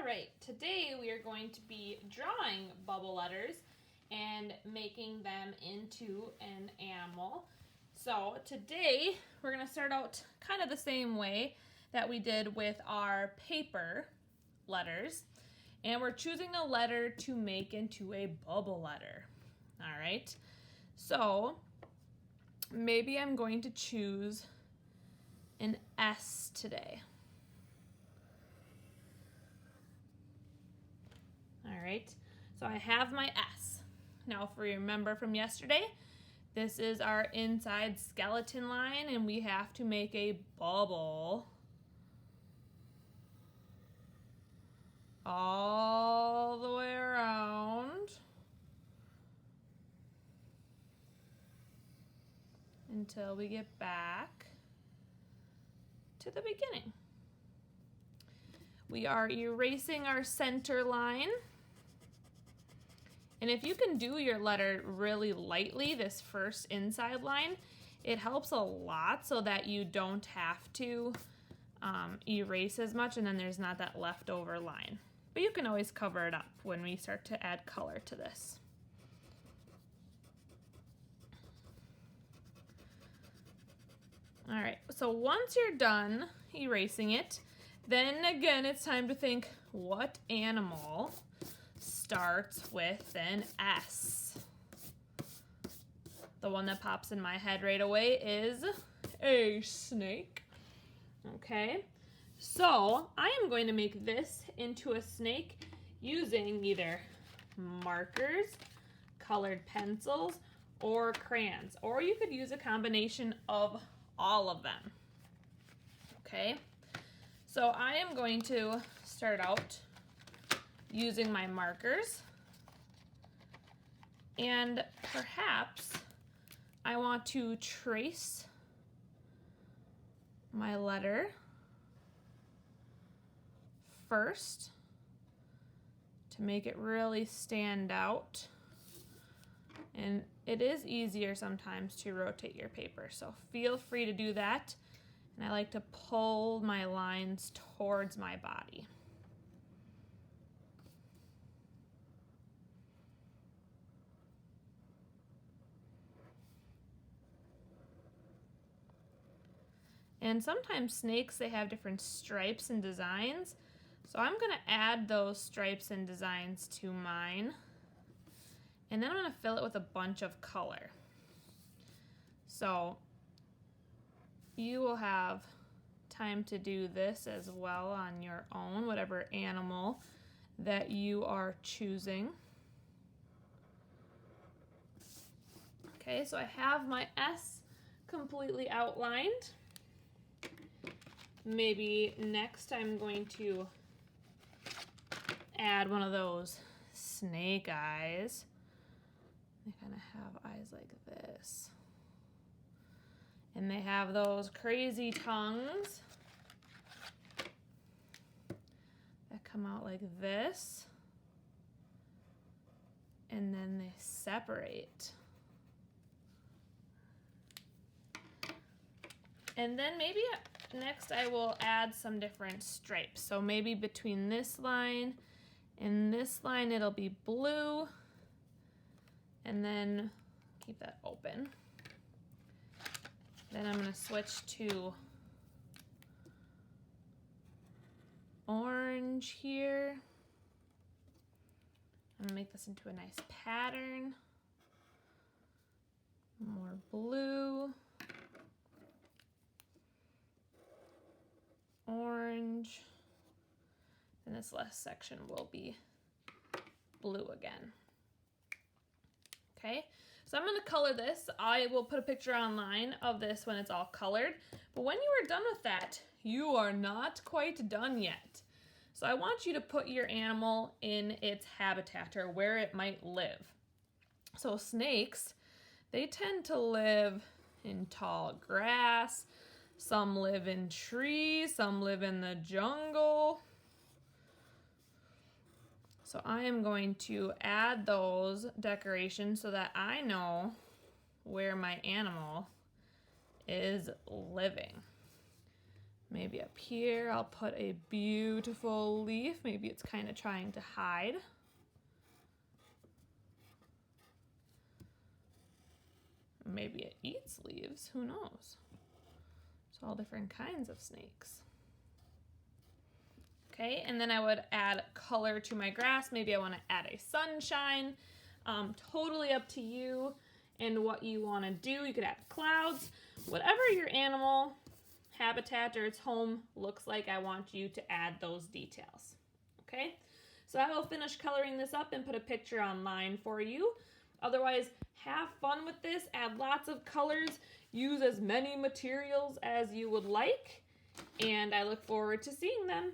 right, today we are going to be drawing bubble letters and making them into an animal. So today we're going to start out kind of the same way that we did with our paper letters. And we're choosing a letter to make into a bubble letter. All right, so maybe I'm going to choose an S today. All right, so I have my S. Now, if we remember from yesterday, this is our inside skeleton line, and we have to make a bubble all the way around until we get back to the beginning. We are erasing our center line. And if you can do your letter really lightly, this first inside line, it helps a lot so that you don't have to erase as much and then there's not that leftover line. But you can always cover it up when we start to add color to this. All right, so once you're done erasing it, then again it's time to think, what animal starts with an S? The one that pops in my head right away is a snake. Okay, so I am going to make this into a snake using either markers, colored pencils, or crayons, or you could use a combination of all of them. Okay, so I am going to start out using my markers, and perhaps I want to trace my letter first to make it really stand out. And it is easier sometimes to rotate your paper, so feel free to do that. And I like to pull my lines towards my body. And sometimes snakes, they have different stripes and designs. So I'm going to add those stripes and designs to mine. And then I'm going to fill it with a bunch of color. So you will have time to do this as well on your own, whatever animal that you are choosing. Okay, so I have my S completely outlined. Maybe next I'm going to add one of those snake eyes. They kind of have eyes like this. And they have those crazy tongues that come out like this. And then they separate. And then maybe next I will add some different stripes. So maybe between this line and this line it'll be blue. And then keep that open. Then I'm going to switch to orange here. I'm going to make this into a nice pattern. More blue. Orange. And this last section will be blue again. Okay, so I'm going to color this. I will put a picture online of this when it's all colored. But when you are done with that, you are not quite done yet. So I want you to put your animal in its habitat or where it might live. So snakes, they tend to live in tall grass. Some live in trees, some live in the jungle. So I am going to add those decorations so that I know where my animal is living. Maybe up here I'll put a beautiful leaf. Maybe it's kind of trying to hide. Maybe it eats leaves, who knows? It's all different kinds of snakes. Okay, and then I would add color to my grass. Maybe I want to add a sunshine. Totally up to you and what you want to do. You could add clouds. Whatever your animal habitat or its home looks like, I want you to add those details. Okay, so I will finish coloring this up and put a picture online for you. Otherwise, have fun with this. Add lots of colors. Use as many materials as you would like. And I look forward to seeing them.